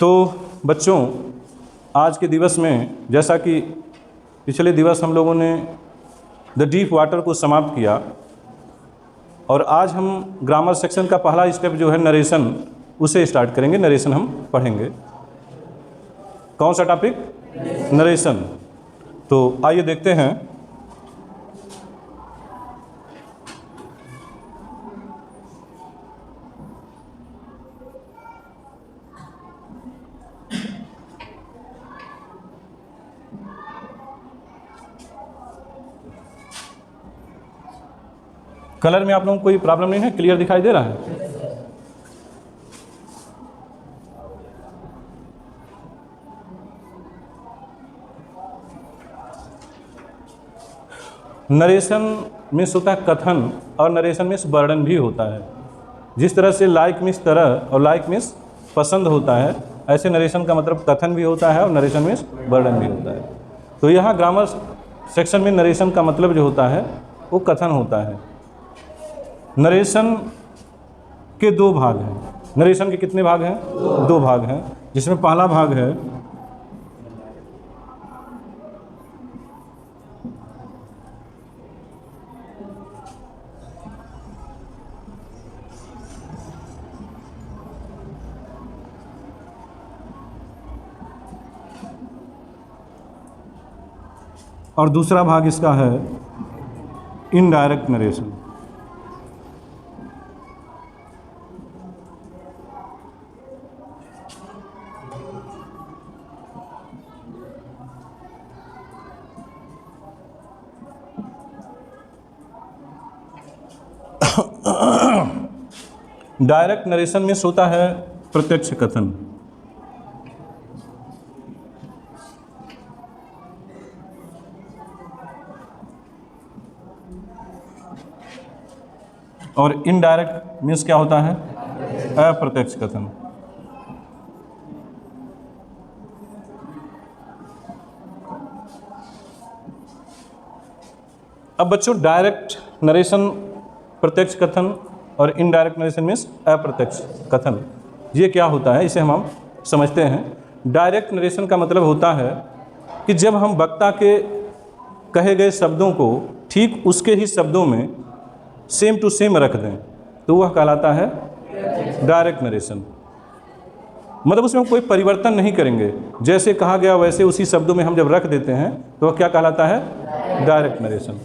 तो बच्चों, आज के दिवस में जैसा कि पिछले दिवस हम लोगों ने द डीप वाटर को समाप्त किया और आज हम ग्रामर सेक्शन का पहला स्टेप जो है नरेशन, उसे स्टार्ट करेंगे। नरेशन हम पढ़ेंगे। कौन सा टॉपिक? नरेशन। तो आइए देखते हैं। कलर में आप लोगों को कोई प्रॉब्लम नहीं है? क्लियर दिखाई दे रहा है? नरेशन मीन्स होता है कथन, और नरेशन मीन्स वर्णन भी होता है। जिस तरह से लाइक मीन्स तरह और लाइक मीन्स पसंद होता है, ऐसे नरेशन का मतलब कथन भी होता है और नरेशन मीन्स वर्णन भी होता है। तो यहाँ ग्रामर सेक्शन में नरेशन का मतलब जो होता है वो कथन होता है। नरेशन के दो भाग हैं। नरेशन के कितने भाग हैं? दो भाग हैं, जिसमें पहला भाग है और दूसरा भाग इसका है इनडायरेक्ट नरेशन। डायरेक्ट नरेशन में होता है प्रत्यक्ष कथन। और इनडायरेक्ट मीन्स क्या होता है? अप्रत्यक्ष कथन। अब बच्चों, डायरेक्ट नरेशन प्रत्यक्ष कथन और इनडायरेक्ट नरेशन मीन्स अप्रत्यक्ष कथन, ये क्या होता है इसे हम समझते हैं। डायरेक्ट नरेशन का मतलब होता है कि जब हम वक्ता के कहे गए शब्दों को ठीक उसके ही शब्दों में सेम टू सेम रख दें तो वह कहलाता है डायरेक्ट नरेशन। मतलब उसमें हम कोई परिवर्तन नहीं करेंगे, जैसे कहा गया वैसे उसी शब्दों में हम जब रख देते हैं तो वह क्या कहलाता है? Direct narration.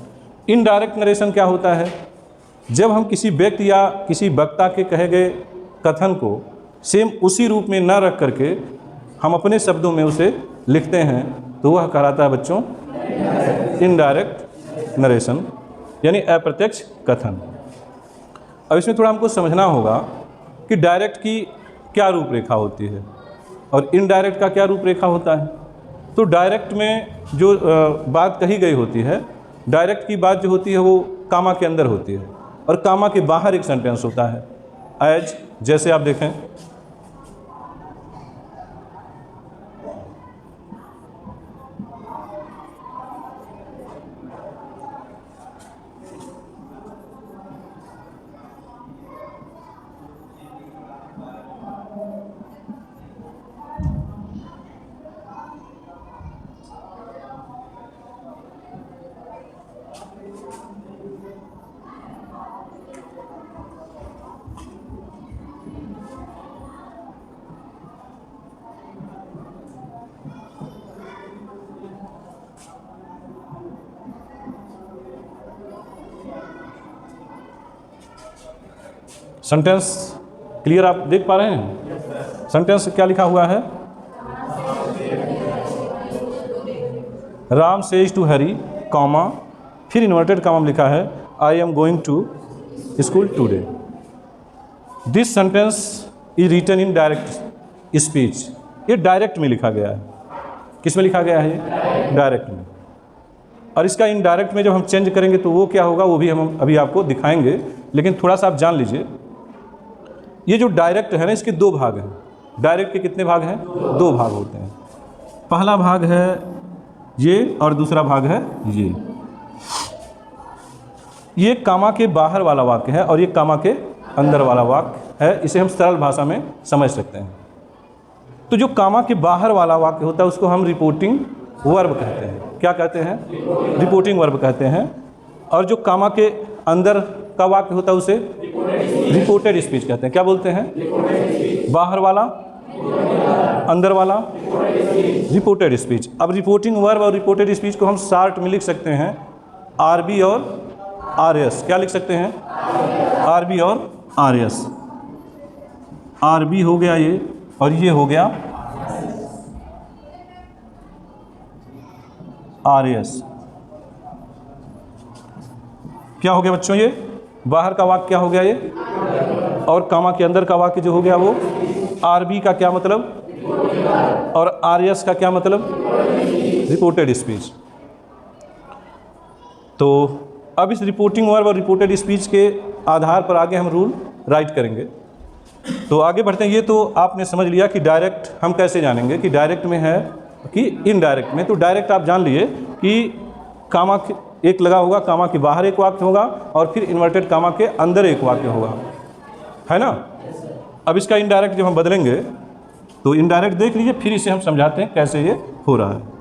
इनडायरेक्ट नरेशन क्या होता है? जब हम किसी व्यक्ति या किसी वक्ता के कहे गए कथन को सेम उसी रूप में न रख करके हम अपने शब्दों में उसे लिखते हैं तो वह कहलाता है बच्चों इनडायरेक्ट नरेशन, यानी अप्रत्यक्ष कथन। अब इसमें थोड़ा हमको समझना होगा कि डायरेक्ट की क्या रूपरेखा होती है और इनडायरेक्ट का क्या रूपरेखा होता है। तो डायरेक्ट में जो बात कही गई होती है, डायरेक्ट की बात जो होती है वो कामा के अंदर होती है और कामा के बाहर एक सेंटेंस होता है। एज, जैसे आप देखें, सेंटेंस क्लियर आप देख पा रहे हैं? सेंटेंस क्या लिखा हुआ है? Ram says to Hari, comma, फिर इन्वर्टेड कॉमा में लिखा है I am going to school today. This sentence is written in direct speech. ये डायरेक्ट में लिखा गया है। किस में लिखा गया है? डायरेक्ट में। और इसका इनडायरेक्ट में जब हम चेंज करेंगे तो वो क्या होगा वो भी हम अभी आपको दिखाएंगे, लेकिन थोड़ा सा आप जान लीजिए। ये जो डायरेक्ट है ना, इसके दो भाग हैं। डायरेक्ट के कितने भाग हैं? दो भाग होते हैं। पहला भाग है ये और दूसरा भाग है ये। ये कामा के बाहर वाला वाक्य है और ये कामा के अंदर वाला वाक्य है। इसे हम सरल भाषा में समझ सकते हैं। तो जो कामा के बाहर वाला वाक्य होता है उसको हम रिपोर्टिंग वर्ब कहते हैं। क्या कहते हैं? रिपोर्टिंग वर्ब कहते हैं। और जो कामा के अंदर का वाक्य होता है उसे रिपोर्टेड स्पीच कहते हैं। क्या बोलते हैं? बाहर वाला, अंदर वाला, रिपोर्टेड स्पीच। अब रिपोर्टिंग वर्ब और रिपोर्टेड स्पीच को हम शॉर्ट में लिख सकते हैं आरबी और आरएस। क्या लिख सकते हैं? आरबी और आरएस। आरबी हो गया ये, और ये हो गया आरएस। क्या हो गया बच्चों? ये बाहर का वाक्य क्या हो गया ये, और कामा के अंदर का वाक्य जो हो गया वो आरबी का क्या मतलब, और आरएस का क्या मतलब, रिपोर्टेड स्पीच। तो अब इस रिपोर्टिंग वर्ब और रिपोर्टेड स्पीच के आधार पर आगे हम रूल राइट करेंगे। तो आगे बढ़ते हैं। ये तो आपने समझ लिया कि डायरेक्ट हम कैसे जानेंगे कि डायरेक्ट में है कि इनडायरेक्ट में। तो डायरेक्ट आप जान लिए कि कामा एक लगा होगा, कामा के बाहर एक वाक्य होगा, और फिर इन्वर्टेड कामा के अंदर एक वाक्य होगा, है ना। अब इसका इनडायरेक्ट जब हम बदलेंगे तो इनडायरेक्ट देख लीजिए, फिर इसे हम समझाते हैं कैसे ये हो रहा है।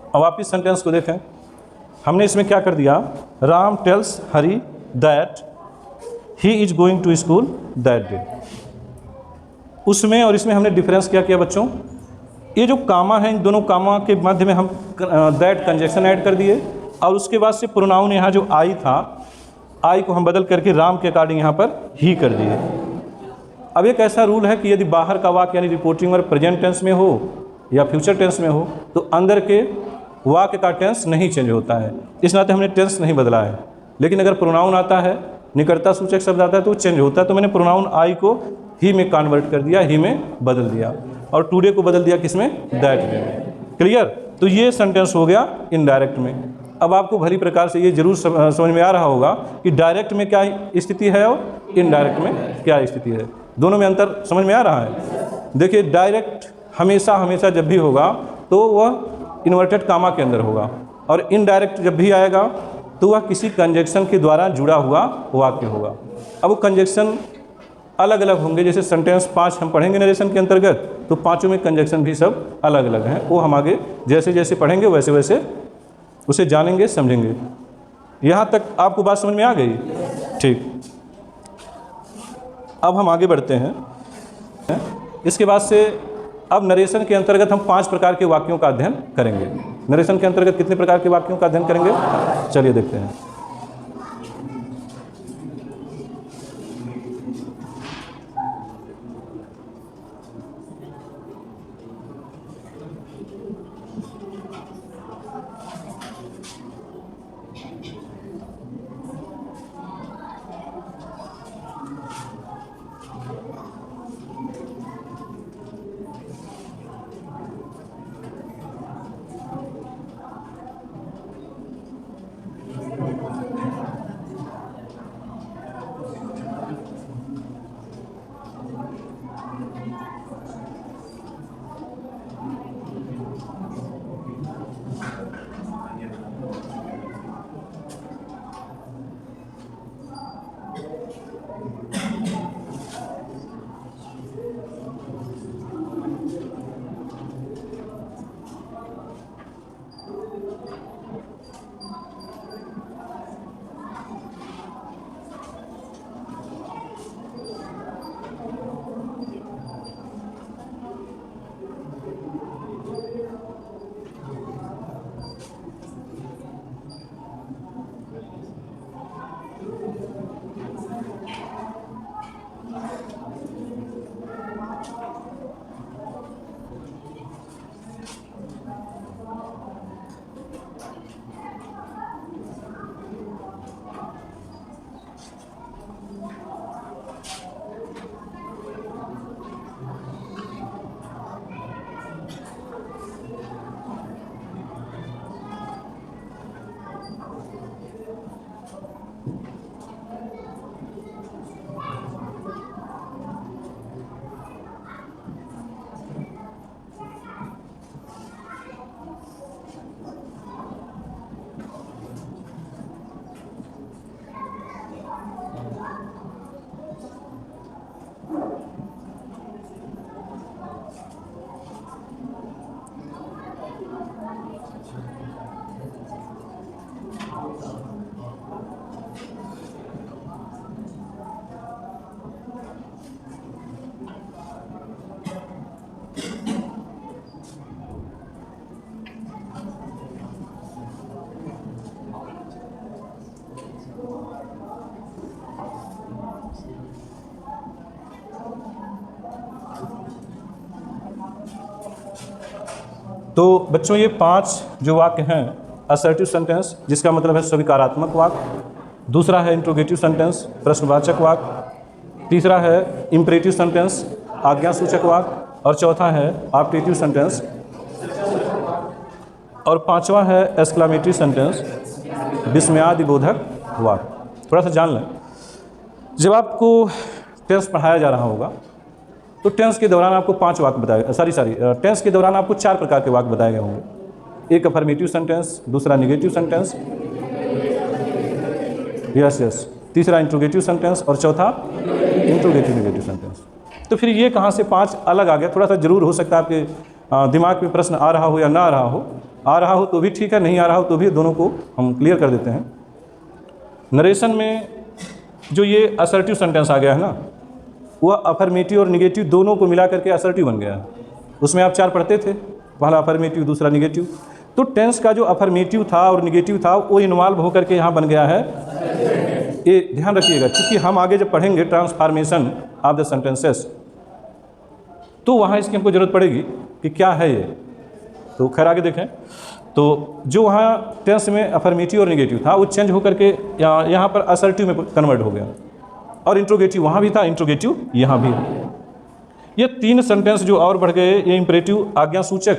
अब आप इस सेंटेंस को देखें। हमने इसमें क्या कर दिया, Ram tells Hari that he is going to school that day. उसमें और इसमें हमने डिफरेंस क्या किया बच्चों, ये जो कामा है इन दोनों कामा के मध्य में हम दैट कंजक्शन ऐड कर दिए, और उसके बाद से प्रोनाउन यहाँ जो आई था, आई को हम बदल करके राम के अकॉर्डिंग यहाँ पर ही कर दिए। अब एक ऐसा रूल है कि यदि बाहर का वाक्य यानी रिपोर्टिंग वर्ब प्रेजेंट टेंस में हो या फ्यूचर टेंस में हो तो अंदर के वाक्य का टेंस नहीं चेंज होता है। इस नाते हमने टेंस नहीं बदला है। लेकिन अगर प्रोनाउन आता है, निकटता सूचक शब्द आता है तो चेंज होता है। तो मैंने प्रोनाउन आई को ही में कन्वर्ट कर दिया, ही में बदल दिया, और टुडे को बदल दिया किसमें, दैट डे में। क्लियर? तो ये सेंटेंस हो गया इनडायरेक्ट में। अब आपको भली प्रकार से ये जरूर समझ में आ रहा होगा कि डायरेक्ट में क्या स्थिति है और इनडायरेक्ट में क्या स्थिति है। दोनों में अंतर समझ में आ रहा है। देखिए, डायरेक्ट हमेशा जब भी होगा तो वह इन्वर्टेड कामा के अंदर होगा, और इनडायरेक्ट जब भी आएगा तो वह किसी कंजक्शन के द्वारा जुड़ा हुआ वाक्य होगा। अब वो कंजक्शन अलग अलग होंगे। जैसे सेंटेंस 5 हम पढ़ेंगे नरेशन के अंतर्गत, तो पाँचों में कंजक्शन भी सब अलग अलग हैं। वो हम आगे जैसे जैसे पढ़ेंगे वैसे वैसे उसे जानेंगे, समझेंगे। यहाँ तक आपको बात समझ में आ गई? ठीक। अब हम आगे बढ़ते हैं। इसके बाद से अब नरेशन के अंतर्गत हम 5 प्रकार के वाक्यों का अध्ययन करेंगे। नरेशन के अंतर्गत कितने प्रकार के वाक्यों का अध्ययन करेंगे? चलिए देखते हैं। तो बच्चों ये 5 जो वाक्य हैं, असर्टिव सेंटेंस जिसका मतलब है स्वीकारात्मक वाक्य, दूसरा है इंट्रोगेटिव सेंटेंस प्रश्नवाचक वाक्य, तीसरा है इंपरेटिव सेंटेंस आज्ञासूचक वाक्य, और चौथा है ऑप्टेटिव सेंटेंस, और पांचवा है एक्सक्लेमेटरी सेंटेंस विस्मयादिबोधक वाक्य। थोड़ा सा जान लें, जब आपको टेंस पढ़ाया जा रहा होगा तो टेंस के दौरान आपको 5 वाक्य बताए टेंस के दौरान आपको 4 प्रकार के वाक्य बताए गए होंगे। एक अफर्मेटिव सेंटेंस, दूसरा नेगेटिव सेंटेंस, यस, तीसरा इंट्रोगेटिव सेंटेंस, और चौथा इंट्रोगेटिव नेगेटिव सेंटेंस। तो फिर ये कहाँ से 5 अलग आ गया? थोड़ा सा जरूर हो सकता है आपके दिमाग में प्रश्न आ रहा हो या ना आ रहा हो तो भी ठीक है, नहीं आ रहा हो तो भी, दोनों को हम क्लियर कर देते हैं। नरेशन में जो ये असर्टिव सेंटेंस आ गया है ना, वह अफर्मेटिव और निगेटिव दोनों को मिला करके असर्टिव बन गया है। उसमें आप 4 पढ़ते थे, पहला अफर्मेटिव दूसरा निगेटिव। तो टेंस का जो अफर्मेटिव था और निगेटिव था वो इन्वॉल्व होकर के यहाँ बन गया है। ये ध्यान रखिएगा, क्योंकि हम आगे जब पढ़ेंगे ट्रांसफॉर्मेशन ऑफ द सेंटेंसेस तो वहाँ इसकी हमको जरूरत पड़ेगी कि क्या है ये। तो खैर आगे देखें, तो जो वहाँ टेंस में अफर्मेटिव और निगेटिव था वो चेंज होकर के यहाँ पर असर्टिव में कन्वर्ट हो गया, और इंट्रोगेटिव वहाँ भी था, इंट्रोगेटिव यहाँ भी है। ये 3 सेंटेंस जो और बढ़ गए, ये इंपरेटिव आज्ञासूचक,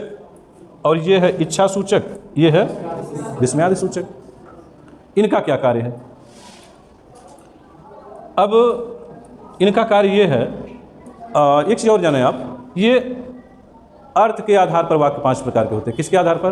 और ये है इच्छा सूचक, ये है विस्मयादि सूचक। इनका क्या कार्य है? अब इनका कार्य ये है, एक चीज़ और जाने आप, ये अर्थ के आधार पर वाक्य 5 प्रकार के होते हैं। किसके आधार पर?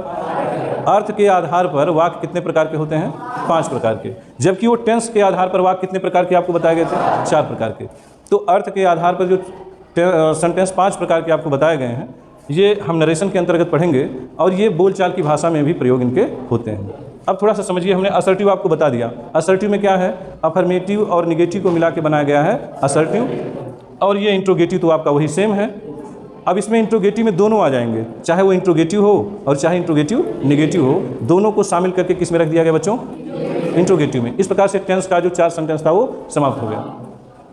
अर्थ के आधार पर वाक्य कितने प्रकार के होते हैं? 5 प्रकार के। जबकि वो टेंस के आधार पर वाक्य कितने प्रकार के आपको बताए गए थे? 4 प्रकार के। तो अर्थ के आधार पर जो सेंटेंस 5 प्रकार के आपको बताए गए हैं, ये हम नरेशन के अंतर्गत पढ़ेंगे, और ये बोलचाल की भाषा में भी प्रयोग इनके होते हैं। अब थोड़ा सा समझिए, हमने असर्टिव आपको बता दिया। असर्टिव में क्या है? अफर्मेटिव और निगेटिव को मिला के बनाया गया है असर्टिव, और ये इंट्रोगेटिव तो आपका वही सेम है। अब इसमें इंट्रोगेटिव में दोनों आ जाएंगे, चाहे वो इंट्रोगेटिव हो और चाहे इंट्रोगेटिव निगेटिव हो, दोनों को शामिल करके किस में रख दिया गया बच्चों? इंट्रोगेटिव में। इस प्रकार से टेंस का जो 4 सेंटेंस था वो समाप्त हो गया।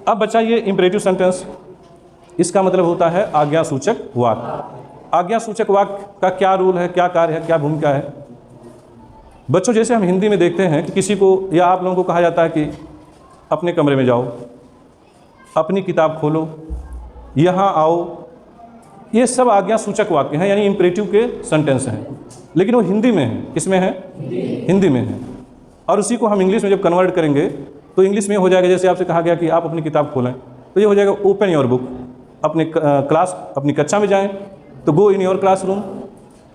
अब बचा ये इंपरेटिव सेंटेंस, इसका मतलब होता है आज्ञासूचक वाक्य। आज्ञासूचक वाक्य का क्या रूल है, क्या कार्य है, क्या भूमिका है? बच्चों, जैसे हम हिंदी में देखते हैं कि किसी को या आप लोगों को कहा जाता है कि अपने कमरे में जाओ, अपनी किताब खोलो, यहाँ आओ, ये सब आज्ञासूचक वाक्य हैं, यानी इंपरेटिव के सेंटेंस हैं, लेकिन वो हिंदी में है। किस में है? हिंदी में है। और उसी को हम इंग्लिश में जब कन्वर्ट करेंगे तो इंग्लिश में हो जाएगा, जैसे आपसे कहा गया कि आप अपनी किताब खोलें, तो ये हो जाएगा ओपन योर बुक। अपने क्लास, अपनी कक्षा में जाएं तो गो इन योर क्लासरूम,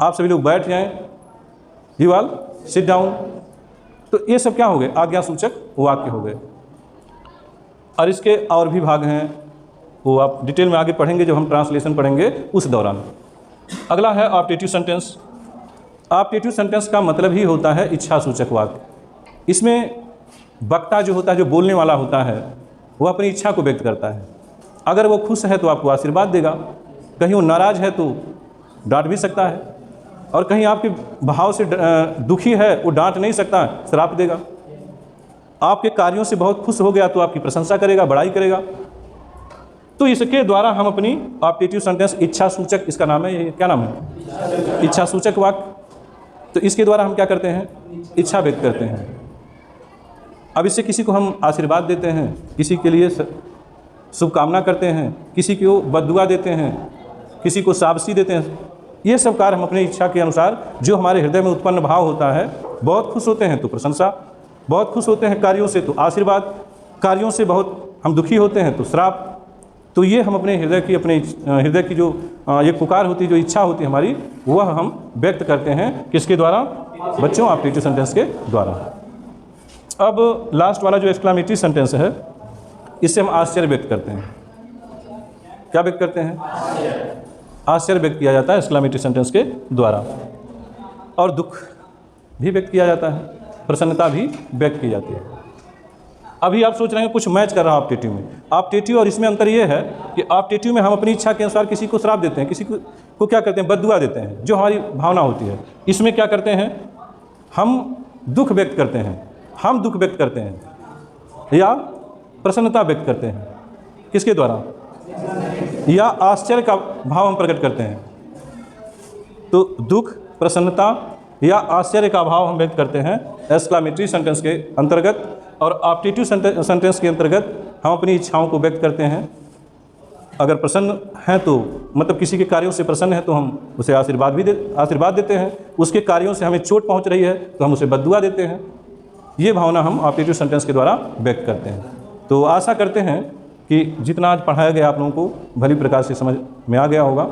आप सभी लोग बैठ जाएं, यू ऑल सिट डाउन। तो ये सब क्या हो गए? आज्ञासूचक वाक्य हो गए। और इसके और भी भाग हैं, वो आप डिटेल में आगे पढ़ेंगे जब हम ट्रांसलेशन पढ़ेंगे उस दौरान। अगला है ऑप्टेटिव सेंटेंस। ऑप्टेटिव सेंटेंस का मतलब ही होता है इच्छा सूचक वाक्य। इसमें वक्ता जो होता है, जो बोलने वाला होता है, वो अपनी इच्छा को व्यक्त करता है। अगर वो खुश है तो आपको आशीर्वाद देगा, कहीं वो नाराज़ है तो डांट भी सकता है, और कहीं आपके भाव से दुखी है वो डांट नहीं सकता, श्राप देगा। आपके कार्यों से बहुत खुश हो गया तो आपकी प्रशंसा करेगा, बड़ाई करेगा। तो इसके द्वारा हम अपनी ऑप्टेटिव सेंटेंस इच्छा सूचक, इसका नाम है, ये क्या नाम है? इच्छा सूचक वाक्य। तो इसके द्वारा हम क्या करते हैं? इच्छा व्यक्त करते हैं। अब इससे किसी को हम आशीर्वाद देते हैं, किसी के लिए शुभकामना करते हैं, किसी को बद्दुआ देते हैं, किसी को शाबाशी देते हैं। ये सब कार्य हम अपनी इच्छा के अनुसार, जो हमारे हृदय में उत्पन्न भाव होता है, बहुत खुश होते हैं तो प्रशंसा, बहुत खुश होते हैं कार्यों से तो आशीर्वाद, कार्यों से बहुत हम दुखी होते हैं तो श्राप। तो ये हम अपने हृदय की जो ये पुकार होती है, जो इच्छा होती है हमारी, वह हम व्यक्त करते हैं किसके द्वारा? बच्चों, ऑप्टेटिव सेंटेंस के द्वारा। अब लास्ट वाला जो एक्सक्लेमेटरी सेंटेंस है, इससे हम आश्चर्य व्यक्त करते हैं। क्या व्यक्त करते हैं? आश्चर्य व्यक्त किया जाता है एक्सक्लेमेटरी सेंटेंस के द्वारा। और दुख भी व्यक्त किया जाता है, प्रसन्नता भी व्यक्त की जाती है। अभी आप सोच रहे हैं कुछ मैच कर रहा है ऑप्टेटिव में। ऑप्टेटिव और इसमें अंतर ये है कि ऑप्टेटिव में हम अपनी इच्छा के अनुसार किसी को श्राप देते हैं, किसी को क्या करते हैं? बद्दुआ देते हैं, जो हमारी भावना होती है। इसमें क्या करते हैं? हम दुख व्यक्त करते हैं, हम दुख व्यक्त करते हैं या प्रसन्नता व्यक्त करते हैं। किसके द्वारा? या आश्चर्य का भाव हम प्रकट करते हैं। तो दुख, प्रसन्नता या आश्चर्य का भाव हम व्यक्त करते हैं एक्सक्लेमेटरी सेंटेंस के अंतर्गत, और ऑप्टेटिव सेंटेंस के अंतर्गत हम अपनी इच्छाओं को व्यक्त करते हैं। अगर प्रसन्न हैं तो मतलब किसी के कार्यों से प्रसन्न है तो हम उसे आशीर्वाद देते हैं, उसके कार्यों से हमें चोट पहुंच रही है तो हम उसे बद्दुआ देते हैं। ये भावना हम ऑप्टेटिव सेंटेंस के द्वारा व्यक्त करते हैं। तो आशा करते हैं कि जितना आज पढ़ाया गया आप लोगों को भली प्रकार से समझ में आ गया होगा।